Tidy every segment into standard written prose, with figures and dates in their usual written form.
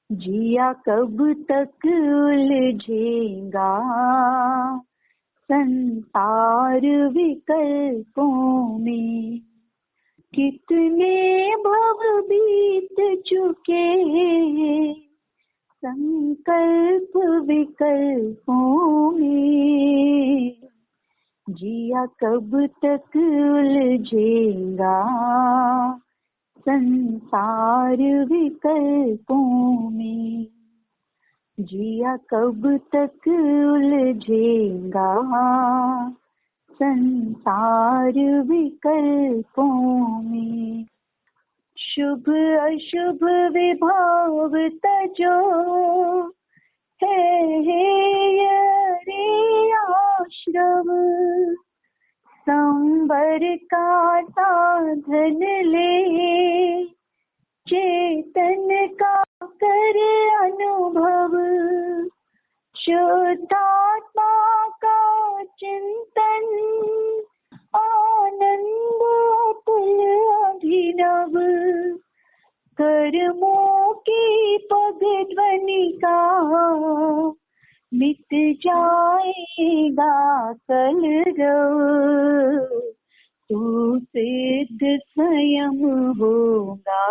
जिया कब तक उलझेगा संसार विकल्पों में। कितने भव बीत चुके संकल्प विकल्पों में। जिया कब तक उलझेगा संसार विकल्पों में। जिया कब तक उलझेगा संसार विकल्पों में। शुभ अशुभ विभाव तजो है रे आश्रव। संवर का साधन ले चेतन का कर अनुभव। शुद्धात्मा का चिंतन आनंद अतुल अभिनव। कर्मों की पग ध्वनि का मिट जाएगा कलरव। तू सिद्ध स्वयं होगा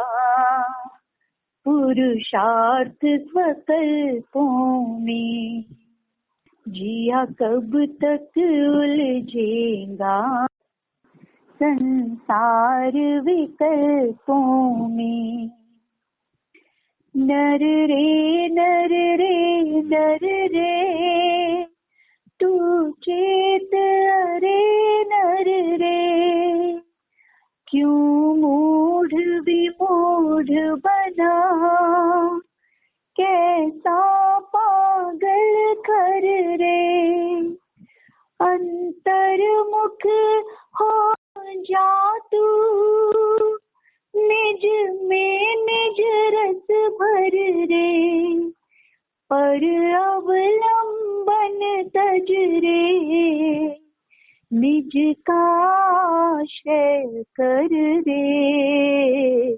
पुरुषार्थ स्वकल्पों में। जिया कब तक उलझेगा संसार विकल्पों में। नर रे नर रे नर रे तू चेत अरे नर रे। क्यों मूढ़ विमूढ़ बना कैसा पागल कर रे। अंतर्मुख हो जा तू निज में निज रस भर रे। पर अवलंबन तज रे निज का आश्रय कर रे।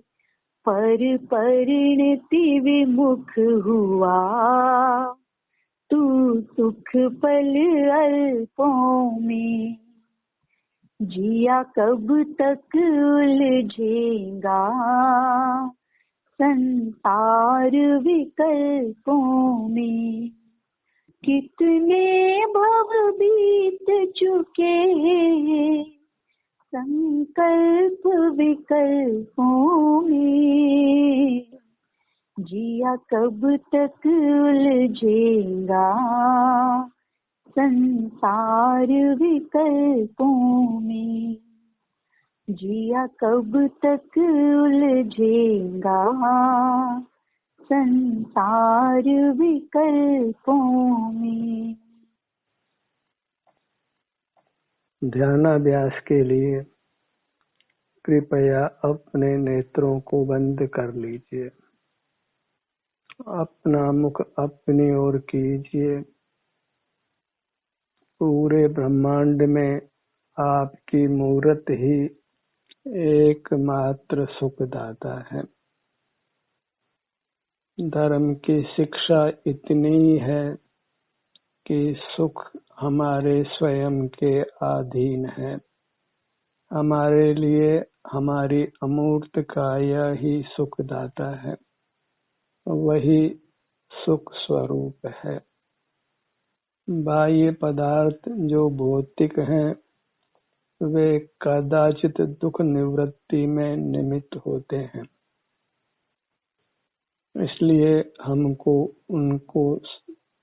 पर परिणति विमुख हुआ तू सुख पल अल्पों में। जिया कब तक उलझेगा संसार विकल्पों में। कितने भव बीत चुके संकल्प विकल्पों में। जिया कब तक उलझेगा संसार विकल्पों में। जिया कब तक उलझेगा संसार विकल्पों में। ध्यानाभ्यास के लिए कृपया अपने नेत्रों को बंद कर लीजिए। अपना मुख अपनी ओर कीजिए। पूरे ब्रह्मांड में आपकी मूर्त ही एकमात्र सुखदाता है। धर्म की शिक्षा इतनी है कि सुख हमारे स्वयं के अधीन है। हमारे लिए हमारी अमूर्त काया ही सुखदाता है। वही सुख स्वरूप है। बाह्य पदार्थ जो भौतिक हैं वे कदाचित दुख निवृत्ति में निमित्त होते हैं, इसलिए हमको उनको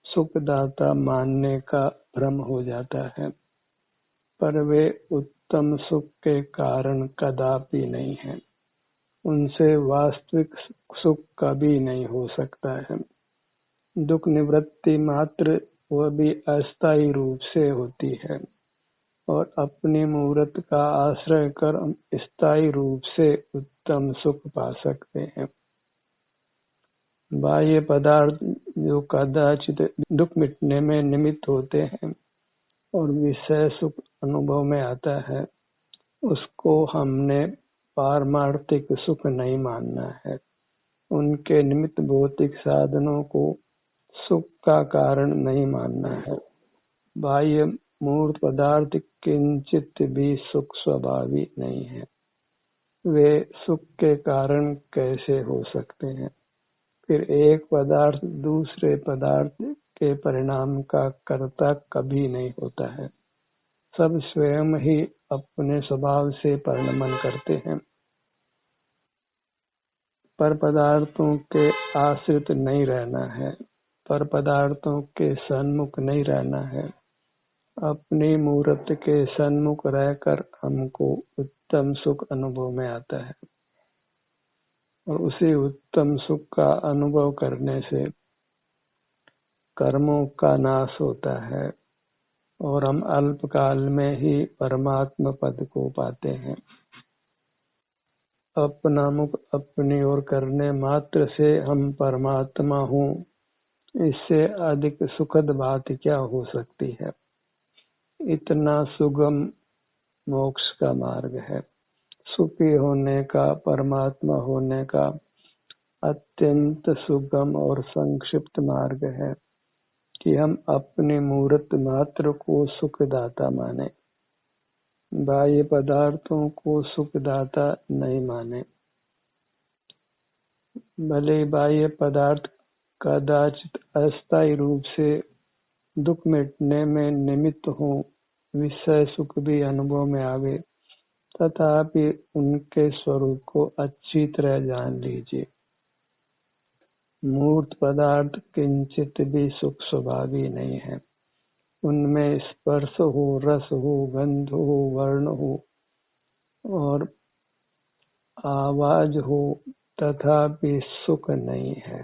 सुखदाता मानने का भ्रम हो जाता है, पर वे उत्तम सुख के कारण कदापि नहीं है। उनसे वास्तविक सुख कभी नहीं हो सकता है। दुख निवृत्ति मात्र वह भी अस्थायी रूप से होती है और अपनी मूर्त का आश्रय कर हम स्थायी रूप से उत्तम सुख पा सकते हैं। बाह्य पदार्थ जो कदाचित दुख मिटने में निमित्त होते हैं और विषय सुख अनुभव में आता है, उसको हमने पारमार्थिक सुख नहीं मानना है। उनके निमित्त भौतिक साधनों को सुख का कारण नहीं मानना है। बाह्य मूर्त पदार्थ किंचित भी सुख स्वभावी नहीं है। वे सुख के कारण कैसे हो सकते हैं? फिर एक पदार्थ दूसरे पदार्थ के परिणाम का कर्ता कभी नहीं होता है। सब स्वयं ही अपने स्वभाव से परिणमन करते हैं। पर पदार्थों के आश्रित नहीं रहना है, पर पदार्थों के सन्मुख नहीं रहना है। अपनी मूर्त के सन्मुख रहकर हमको उत्तम सुख अनुभव में आता है, और उसी उत्तम सुख का अनुभव करने से कर्मों का नाश होता है और हम अल्पकाल में ही परमात्मा पद को पाते हैं। अपना मुख अपनी ओर करने मात्र से हम परमात्मा हूँ, इससे अधिक सुखद बात क्या हो सकती है। इतना सुगम मोक्ष का मार्ग है। सुखी होने का, परमात्मा होने का अत्यंत सुगम और संक्षिप्त मार्ग है कि हम अपनी मूर्त मात्र को सुखदाता माने, बाह्य पदार्थों को सुखदाता नहीं माने। भले बाह्य पदार्थ कदाचित अस्थायी रूप से दुख मिटने में निमित्त हो, विषय सुख भी अनुभव में आवे, तथापि उनके स्वरूप को अच्छी तरह जान लीजिए। मूर्त पदार्थ किंचित भी सुख स्वभावी नहीं है। उनमें स्पर्श हो, रस हो, गंध हो, वर्ण हो और आवाज हो, तथापि सुख नहीं है।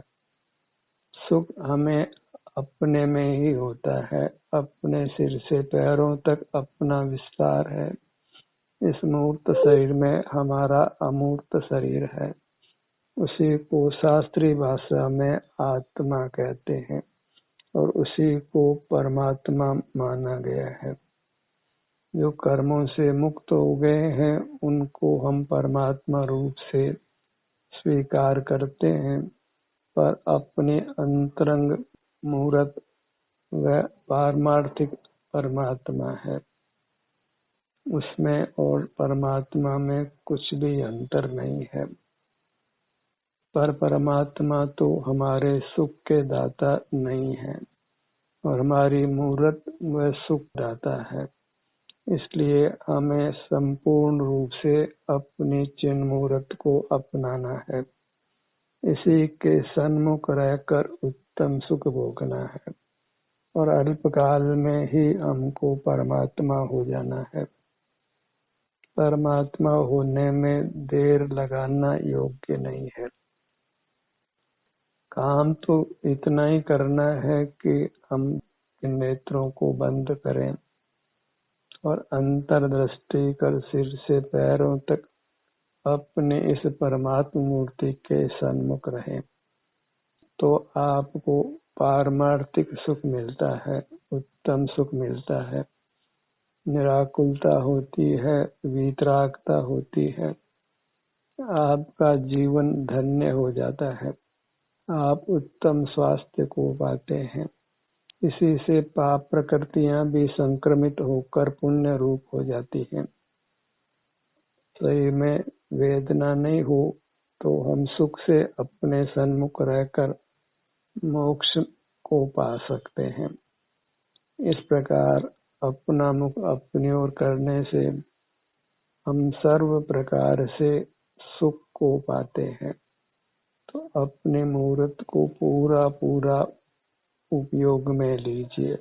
सुख हमें अपने में ही होता है। अपने सिर से पैरों तक अपना विस्तार है। इस मूर्त शरीर में हमारा अमूर्त शरीर है। उसी को शास्त्रीय भाषा में आत्मा कहते हैं और उसी को परमात्मा माना गया है। जो कर्मों से मुक्त हो गए हैं उनको हम परमात्मा रूप से स्वीकार करते हैं, पर अपने अंतरंग मूर्त व पारमार्थिक परमात्मा है। उसमें और परमात्मा में कुछ भी अंतर नहीं है। पर परमात्मा तो हमारे सुख के दाता नहीं है और हमारी मूर्त वह सुख दाता है। इसलिए हमें संपूर्ण रूप से अपनी चिन्ह मूर्त को अपनाना है। इसी के सन्मुख रहकर उत्तम सुख भोगना है और अल्पकाल में ही हमको परमात्मा हो जाना है। परमात्मा होने में देर लगाना योग्य नहीं है। काम तो इतना ही करना है कि हम नेत्रों को बंद करें और अंतर्दृष्टि कर सिर से पैरों तक अपने इस परमात्मा मूर्ति के सन्मुख रहें, तो आपको पारमार्थिक सुख मिलता है, उत्तम सुख मिलता है। निराकुलता होती है, वीतरागता होती है। आपका जीवन धन्य हो जाता है। आप उत्तम स्वास्थ्य को पाते हैं। इसी से पाप प्रकृतियां भी संक्रमित होकर पुण्य रूप हो जाती हैं। शरीर में वेदना नहीं हो तो हम सुख से अपने सन्मुख रहकर मोक्ष को पा सकते हैं। इस प्रकार अपना मुख अपनी ओर करने से हम सर्व प्रकार से सुख को पाते हैं। तो अपने मूर्त को पूरा पूरा उपयोग में लीजिए।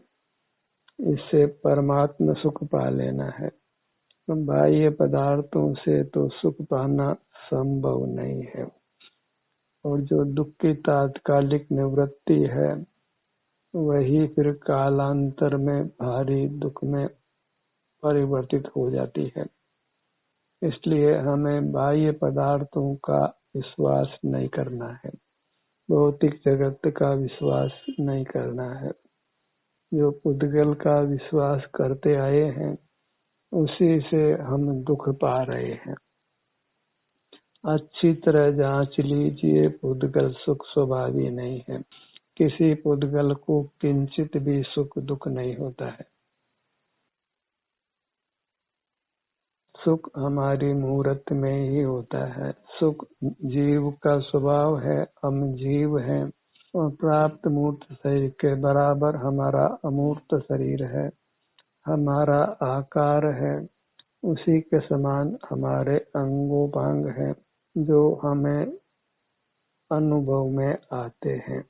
इससे परमात्मा सुख पा लेना है। तो बाह्य पदार्थों से तो सुख पाना संभव नहीं है, और जो दुख की तात्कालिक निवृत्ति है वही फिर कालांतर में भारी दुख में परिवर्तित हो जाती है। इसलिए हमें बाह्य पदार्थों का विश्वास नहीं करना है, भौतिक जगत का विश्वास नहीं करना है। जो पुद्गल का विश्वास करते आए हैं उसी से हम दुख पा रहे हैं। अच्छी तरह जांच लीजिए, पुद्गल सुख स्वभावी नहीं है। किसी पुद्गल को किंचित भी सुख दुख नहीं होता है। सुख हमारी मूर्त में ही होता है। सुख जीव का स्वभाव है। हम जीव हैं और प्राप्त मूर्त शरीर के बराबर हमारा अमूर्त शरीर है। हमारा आकार है, उसी के समान हमारे अंगोपांग हैं जो हमें अनुभव में आते हैं।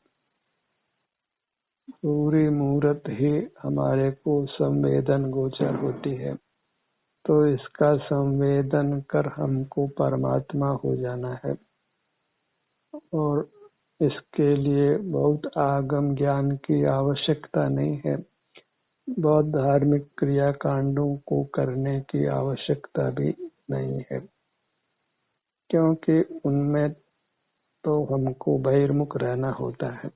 पूरी मूर्त ही हमारे को संवेदन गोचर होती है, तो इसका संवेदन कर हमको परमात्मा हो जाना है। और इसके लिए बहुत आगम ज्ञान की आवश्यकता नहीं है। बहुत धार्मिक क्रिया कांडों को करने की आवश्यकता भी नहीं है, क्योंकि उनमें तो हमको बहिर्मुख रहना होता है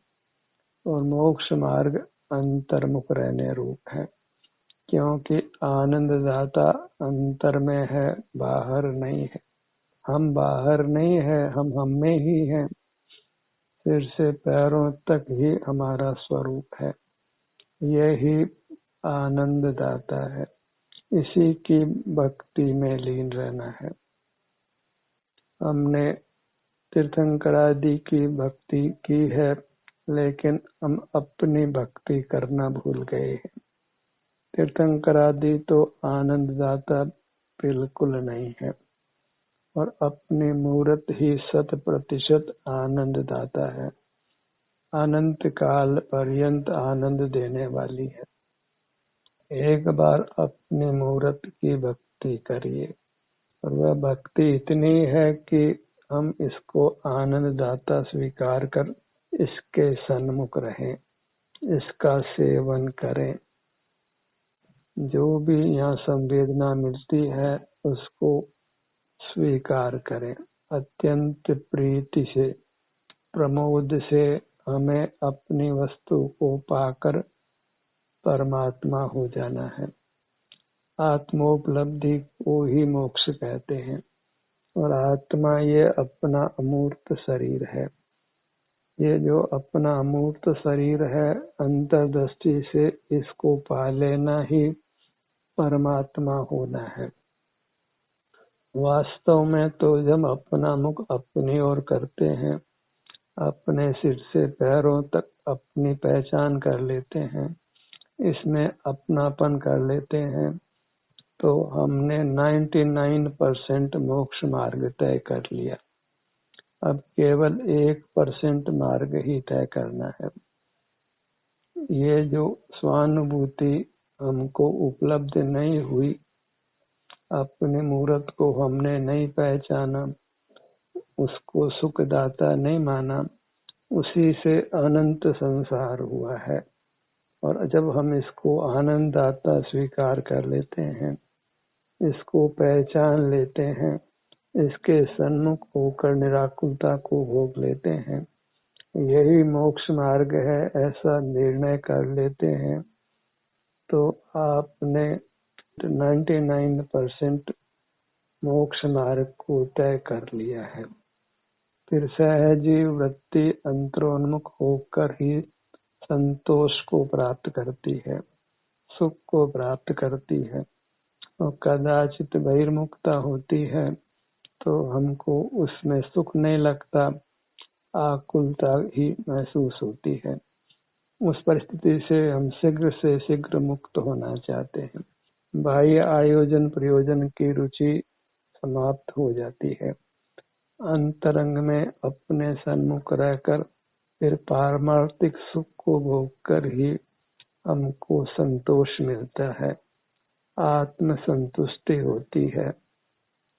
और मोक्ष मार्ग अंतर्मुख रहने रूप है। क्योंकि आनंद दाता अंतर में है, बाहर नहीं है। हम बाहर नहीं है, हम में ही है। सिर से पैरों तक ही हमारा स्वरूप है। यही आनंद दाता है। इसी की भक्ति में लीन रहना है। हमने तीर्थंकरादि की भक्ति की है, लेकिन हम अपनी भक्ति करना भूल गए हैं। तीर्थंकरादि तो आनंद दाता बिल्कुल नहीं है और अपनी मूर्त ही 100% आनंद दाता है। अनंत काल पर्यंत आनंद देने वाली है। एक बार अपनी मूर्त की भक्ति करिए और वह भक्ति इतनी है कि हम इसको आनंद दाता स्वीकार कर इसके सन्मुख रहें, इसका सेवन करें। जो भी यहाँ संवेदना मिलती है उसको स्वीकार करें। अत्यंत प्रीति से, प्रमोद से हमें अपनी वस्तु को पाकर परमात्मा हो जाना है। आत्मोपलब्धि को ही मोक्ष कहते हैं और आत्मा ये अपना अमूर्त शरीर है। ये जो अपना अमूर्त शरीर है, अंतर्दृष्टि से इसको पा लेना ही परमात्मा होना है। वास्तव में तो जब अपना मुख अपनी ओर करते हैं, अपने सिर से पैरों तक अपनी पहचान कर लेते हैं, इसमें अपनापन कर लेते हैं, तो हमने 99% मोक्ष मार्ग तय कर लिया। अब केवल 1% मार्ग ही तय करना है। ये जो स्वानुभूति हमको उपलब्ध नहीं हुई, अपनी मूर्त को हमने नहीं पहचाना, उसको सुखदाता नहीं माना, उसी से अनंत संसार हुआ है। और जब हम इसको आनंददाता स्वीकार कर लेते हैं, इसको पहचान लेते हैं, इसके सन्मुख होकर निराकुलता को भोग लेते हैं, यही मोक्ष मार्ग है, ऐसा निर्णय कर लेते हैं, तो आपने 99% मोक्ष मार्ग को तय कर लिया है। फिर सहजी वृत्ति अंतरोन्मुख होकर ही संतोष को प्राप्त करती है, सुख को प्राप्त करती है। और कदाचित बहिर्मुखता होती है तो हमको उसमें सुख नहीं लगता, आकुलता ही महसूस होती है। उस परिस्थिति से हम शीघ्र से शीघ्र मुक्त होना चाहते हैं। बाह्य आयोजन प्रयोजन की रुचि समाप्त हो जाती है। अंतरंग में अपने सन्मुख रहकर फिर पारमार्थिक सुख को भोग कर ही हमको संतोष मिलता है, आत्म संतुष्टि होती है,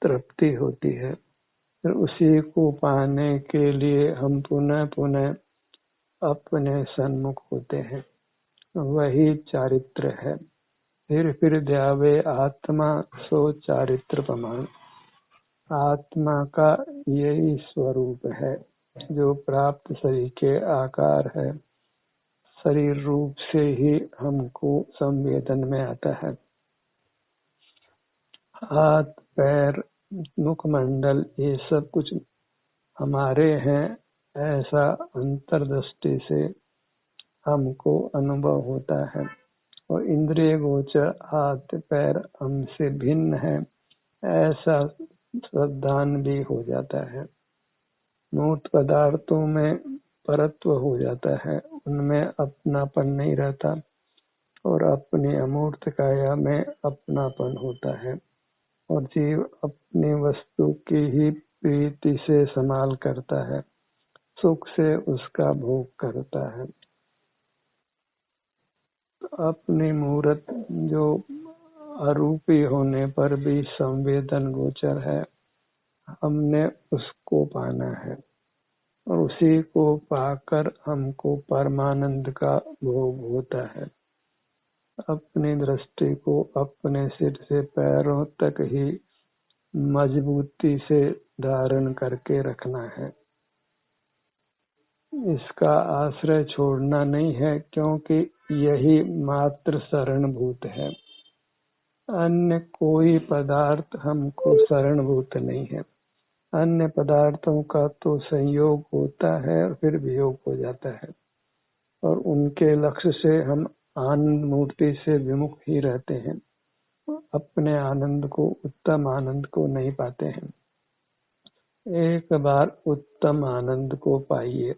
तृप्ति होती है। फिर उसी को पाने के लिए हम पुनः पुनः अपने सन्मुख होते हैं। वही चारित्र है। फिर ध्यावे आत्मा सो चारित्र प्रमाण। आत्मा का यही स्वरूप है जो प्राप्त शरीर के आकार है। शरीर रूप से ही हमको संवेदन में आता है। हाथ पैर मुखमंडल, ये सब कुछ हमारे हैं, ऐसा अंतर्दृष्टि से हमको अनुभव होता है। और इंद्रिय गोचर हाथ पैर हमसे भिन्न है, ऐसा श्रद्धान भी हो जाता है। मूर्त पदार्थों में परत्व हो जाता है, उनमें अपनापन नहीं रहता, और अपनी अमूर्त काया में अपनापन होता है। और जीव अपनी वस्तु की ही प्रीति से संभाल करता है, सुख से उसका भोग करता है। अपनी मूर्त जो अरूपी होने पर भी संवेदन गोचर है, हमने उसको पाना है, और उसी को पाकर हमको परमानंद का भोग होता है। अपनी दृष्टि को अपने सिर से पैरों तक ही मजबूती से धारण करके रखना है। इसका आश्रय छोड़ना नहीं है, क्योंकि यही मात्र शरणभूत है। अन्य कोई पदार्थ हमको शरणभूत नहीं है। अन्य पदार्थों का तो संयोग होता है और फिर वियोग हो जाता है, और उनके लक्ष्य से हम आनंद मूर्ति से विमुख ही रहते हैं, अपने आनंद को, उत्तम आनंद को नहीं पाते हैं। एक बार उत्तम आनंद को पाइए,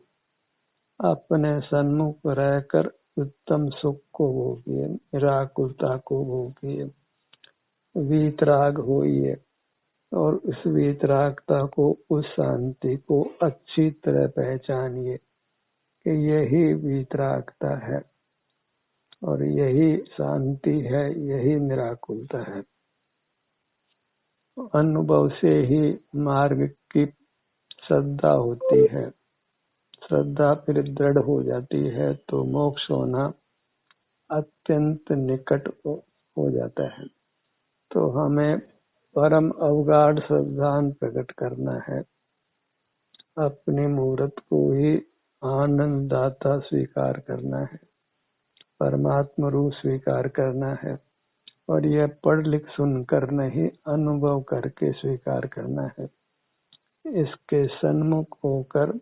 अपने सन्मुख रहकर उत्तम सुख को भोगिए, निराकुलता को भोगिए, वीतराग होइए, और उस वीतरागता को, उस शांति को अच्छी तरह पहचानिए कि यही वीतरागता है और यही शांति है, यही निराकुलता है। अनुभव से ही मार्ग की श्रद्धा होती है। श्रद्धा फिर दृढ़ हो जाती है तो मोक्ष होना अत्यंत निकट हो जाता है। तो हमें परम अवगाढ़ श्रद्धान प्रकट करना है, अपनी मूर्त को ही आनंद दाता स्वीकार करना है, परमात्मा रूप स्वीकार करना है, और यह पढ़ लिख सुनकर नहीं, अनुभव करके स्वीकार करना है। इसके सन्मुख होकर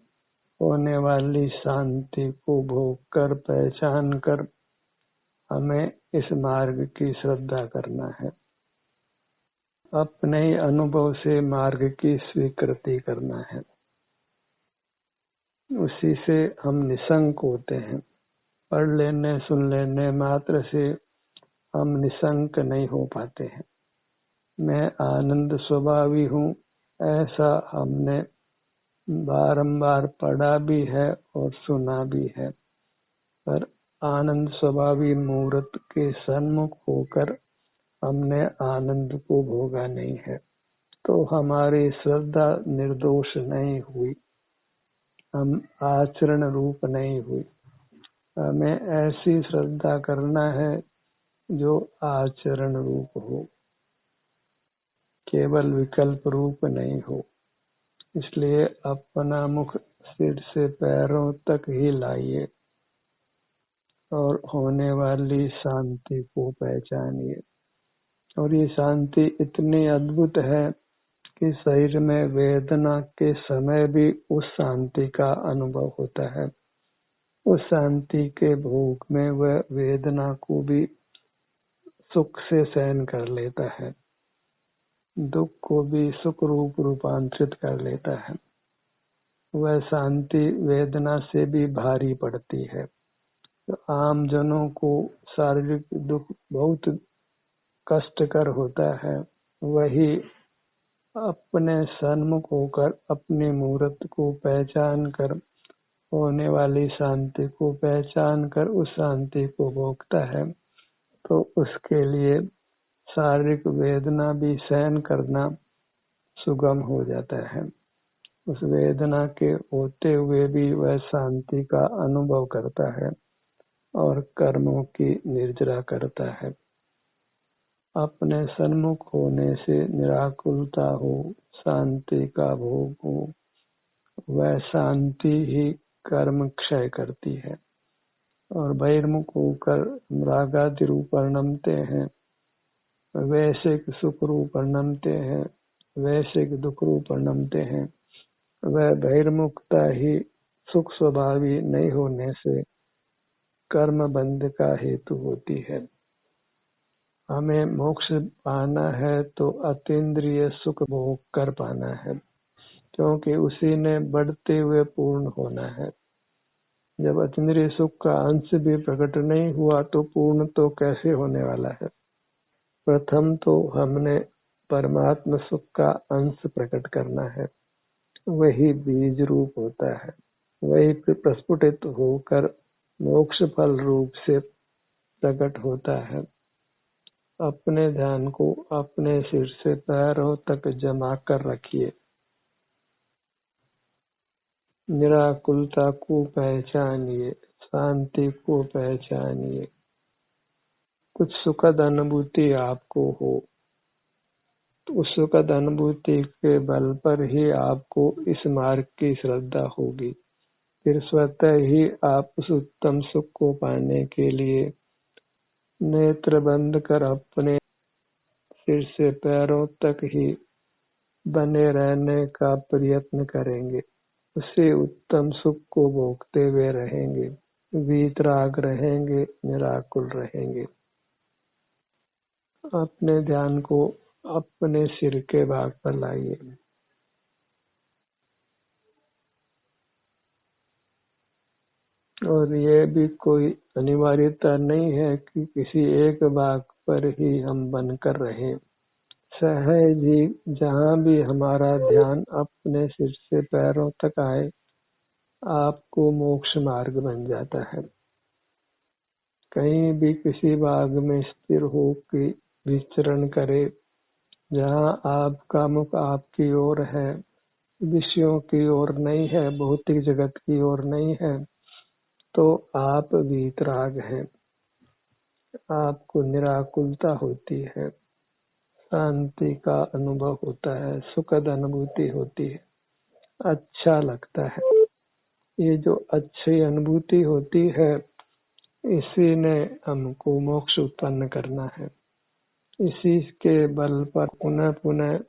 होने वाली शांति को भोग कर, पहचान कर हमें इस मार्ग की श्रद्धा करना है। अपने ही अनुभव से मार्ग की स्वीकृति करना है, उसी से हम निसंक होते हैं। पढ़ लेने सुन लेने मात्र से हम निसंक नहीं हो पाते हैं। मैं आनंद स्वभावी हूँ, ऐसा हमने बारंबार पढ़ा भी है और सुना भी है, पर आनंद स्वभावी मूर्त के सन्मुख होकर हमने आनंद को भोगा नहीं है, तो हमारी श्रद्धा निर्दोष नहीं हुई, हम आचरण रूप नहीं हुई। हमें ऐसी श्रद्धा करना है जो आचरण रूप हो, केवल विकल्प रूप नहीं हो। इसलिए अपना मुख सिर से पैरों तक ही लाइए और होने वाली शांति को पहचानिए। और ये शांति इतनी अद्भुत है कि शरीर में वेदना के समय भी उस शांति का अनुभव होता है। उस शांति के भोग में वह वेदना को भी सुख से सहन कर लेता है, दुख को भी सुख रूप रूपांतरित कर लेता है। वह शांति वेदना से भी भारी पड़ती है। तो आम जनों को शारीरिक दुख बहुत कष्टकर होता है, वही अपने सन्मुख होकर अपनी मूर्त को पहचान कर, होने वाली शांति को पहचान कर उस शांति को भोगता है, तो उसके लिए शारीरिक वेदना भी सहन करना सुगम हो जाता है। उस वेदना के होते हुए भी वह शांति का अनुभव करता है और कर्मों की निर्जरा करता है। अपने सन्मुख होने से निराकुलता हो, शांति का भोग हो, वह शांति ही कर्म क्षय करती है। और बहिर्मुख होकर रागादि रूप वर्णनते हैं, वैसे सुख रूप वर्णनते हैं, वैश्विक दुख रूप परिणमते हैं। वह बहिर्मुखता ही सुख स्वभावी नहीं होने से कर्म बंध का हेतु होती है। हमें मोक्ष पाना है तो अतीन्द्रिय सुख भोग कर पाना है, क्योंकि उसी ने बढ़ते हुए पूर्ण होना है। जब अतीन्द्रिय सुख का अंश भी प्रकट नहीं हुआ तो पूर्ण तो कैसे होने वाला है। प्रथम तो हमने परमात्म सुख का अंश प्रकट करना है, वही बीज रूप होता है, वही प्रस्फुटित होकर मोक्ष फल रूप से प्रकट होता है। अपने ध्यान को अपने सिर से पैरों तक जमा कर रखिए। निराकुलता को पहचानिए, शांति को पहचानिए। कुछ सुखद अनुभूति आपको हो तो उस सुखद अनुभूति के बल पर ही आपको इस मार्ग की श्रद्धा होगी। फिर स्वतः ही आप उस उत्तम सुख को पाने के लिए नेत्र बंद कर अपने सिर से पैरों तक ही बने रहने का प्रयत्न करेंगे। उसी उत्तम सुख को भोगते हुए रहेंगे, वीतराग रहेंगे, निराकुल रहेंगे। अपने ध्यान को अपने सिर के भाग पर लाइए। और यह भी कोई अनिवार्यता नहीं है कि किसी एक भाग पर ही हम बनकर रहें। सहज ही जहाँ भी हमारा ध्यान अपने सिर से पैरों तक आए, आपको मोक्ष मार्ग बन जाता है। कहीं भी किसी भाग में स्थिर हो के विचरण करे, जहाँ आपका मुख आपकी ओर है, विषयों की ओर नहीं है, भौतिक जगत की ओर नहीं है, तो आप वीतराग हैं। आपको निराकुलता होती है, शांति का अनुभव होता है, सुखद अनुभूति होती है, अच्छा लगता है। ये जो अच्छी अनुभूति होती है, इसी ने हमको मोक्ष उत्पन्न करना है। इसी के बल पर पुनः पुनः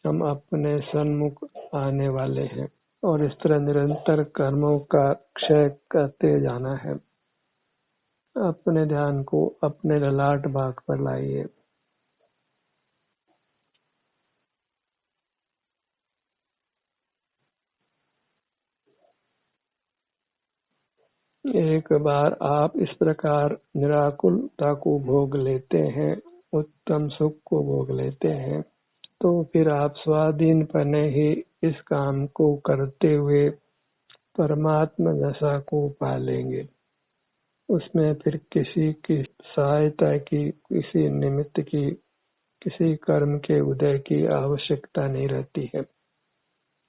हम अपने सन्मुख आने वाले हैं और इस तरह निरंतर कर्मों का क्षय करते जाना है। अपने ध्यान को अपने ललाट भाग पर लाइए। एक बार आप इस प्रकार निराकुलता को भोग लेते हैं, उत्तम सुख को भोग लेते हैं, तो फिर आप स्वाधीन पने ही इस काम को करते हुए परमात्मा दशा को पालेंगे। उसमें फिर किसी की सहायता की, किसी निमित्त की, किसी कर्म के उदय की आवश्यकता नहीं रहती है।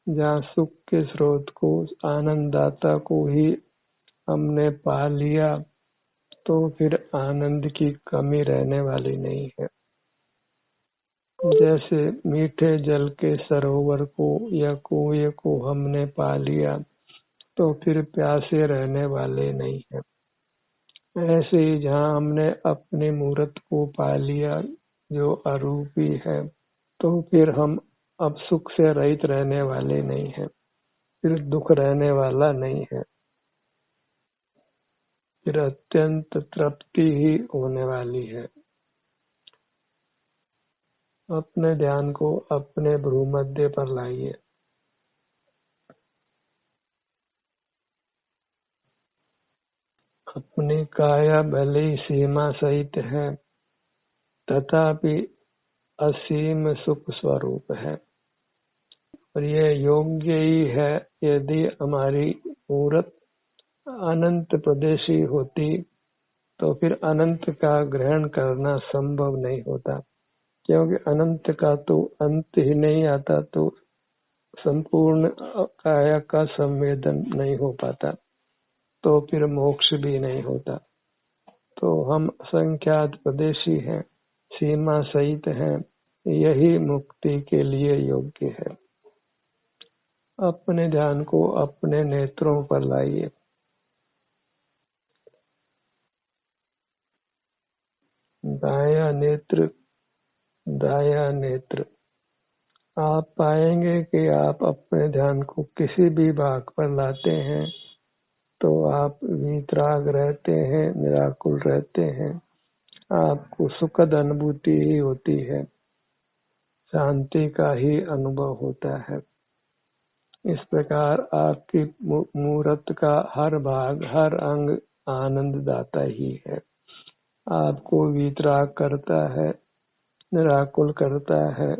जहाँ सुख के स्रोत को, आनंददाता को ही हमने पा लिया, तो फिर आनंद की कमी रहने वाली नहीं है। जैसे मीठे जल के सरोवर को या कुएं को हमने पा लिया, तो फिर प्यासे रहने वाले नहीं है। ऐसे ही जहाँ हमने अपने मूर्त को पा लिया जो अरूपी है, तो फिर हम अब सुख से रहित रहने वाले नहीं है, फिर दुख रहने वाला नहीं है, फिर अत्यंत तृप्ति ही होने वाली है। अपने ध्यान को अपने भ्रूमध्य पर लाइए। अपनी काया भले ही सीमा सहित है, तथापि असीम सुख स्वरूप है। और यह योग्य ही है। यदि हमारी मूर्त अनंत प्रदेशी होती तो फिर अनंत का ग्रहण करना संभव नहीं होता, क्योंकि अनंत का तो अंत ही नहीं आता, तो संपूर्ण काया का संवेदन नहीं हो पाता, तो फिर मोक्ष भी नहीं होता। तो हम संख्यात प्रदेशी हैं, सीमा सहित हैं, यही मुक्ति के लिए योग्य है। अपने ध्यान को अपने नेत्रों पर लाइए। दायां नेत्र, दायां नेत्र, आप पाएंगे कि आप अपने ध्यान को किसी भी भाग पर लाते हैं तो आप वीतराग रहते हैं, निराकुल रहते हैं, आपको सुखद अनुभूति ही होती है, शांति का ही अनुभव होता है। इस प्रकार आपकी मूर्त का हर भाग, हर अंग आनंद दाता ही है, आपको वीतराग करता है, निराकुल करता है,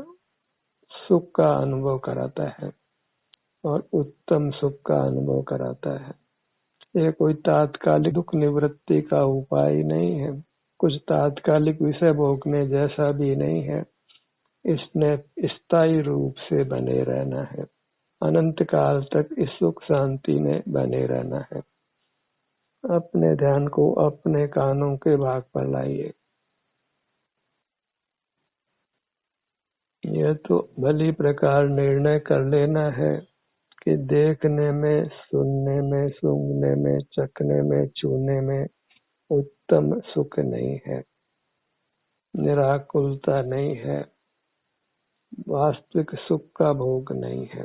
सुख का अनुभव कराता है और उत्तम सुख का अनुभव कराता है। यह कोई तात्कालिक दुख निवृत्ति का उपाय नहीं है, कुछ तात्कालिक विषय भोगने जैसा भी नहीं है। इसने स्थायी रूप से बने रहना है, अनंत काल तक इस सुख शांति में बने रहना है। अपने ध्यान को अपने कानों के भाग पर लाइए। यह तो भली प्रकार निर्णय कर लेना है कि देखने में, सुनने में, सूंघने में, चखने में, छूने में उत्तम सुख नहीं है, निराकुलता नहीं है, वास्तविक सुख का भोग नहीं है।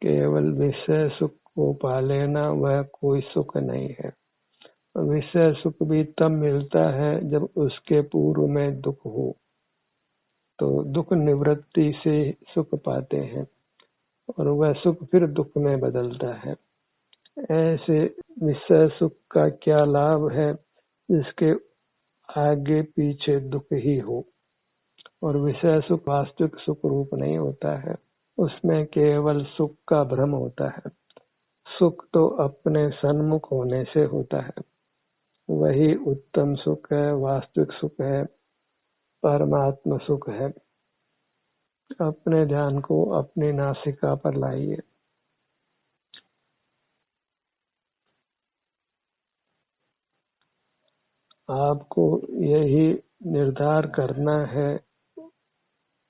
केवल विषय सुख को पा लेना वह कोई सुख नहीं है। विषय सुख भी तब मिलता है जब उसके पूर्व में दुख हो, तो दुख निवृत्ति से सुख पाते हैं और वह सुख फिर दुख में बदलता है। ऐसे विषय सुख का क्या लाभ है जिसके आगे पीछे दुख ही हो। और विषय सुख वास्तविक सुख रूप नहीं होता है, उसमें केवल सुख का भ्रम होता है। सुख तो अपने सन्मुख होने से होता है, वही उत्तम सुख है, वास्तविक सुख है, परमात्मा सुख है। अपने ध्यान को अपनी नासिका पर लाइए। आपको यही निर्धार करना है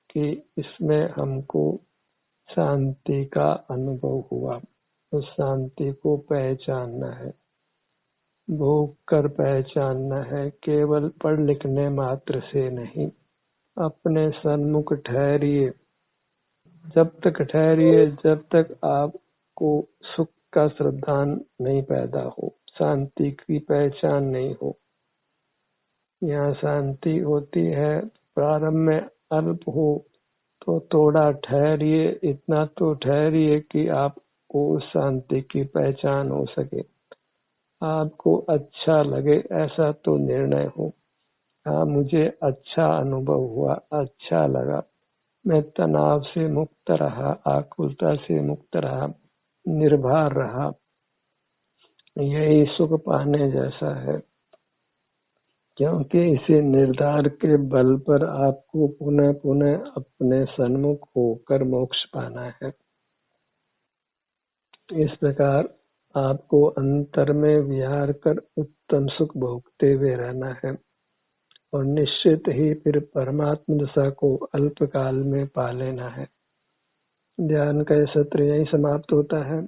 कि इसमें हमको शांति का अनुभव हुआ, उस शांति को पहचानना है, भोग कर पहचानना है, केवल पढ़ लिखने मात्र से नहीं। अपने सन्मुख ठहरिए, जब तक ठहरिए जब तक आपको सुख का श्रद्धान नहीं पैदा हो, शांति की पहचान नहीं हो। यहाँ शांति होती है, प्रारंभ में अल्प हो तो थोड़ा ठहरिए, इतना तो ठहरिए कि आपको उस शांति की पहचान हो सके, आपको अच्छा लगे, ऐसा तो निर्णय हो। हाँ, मुझे अच्छा अनुभव हुआ, अच्छा लगा, मैं तनाव से मुक्त रहा, आकुलता से मुक्त रहा, निर्भर रहा, यही सुख पाने जैसा है। क्योंकि इसी निर्धार के बल पर आपको पुनः पुनः अपने सन्मुख होकर मोक्ष पाना है। इस प्रकार आपको अंतर में विहार कर उत्तम सुख भोगते हुए रहना है और निश्चित ही फिर परमात्मा दशा को अल्पकाल में पा लेना है। ध्यान का सत्र यही समाप्त होता है।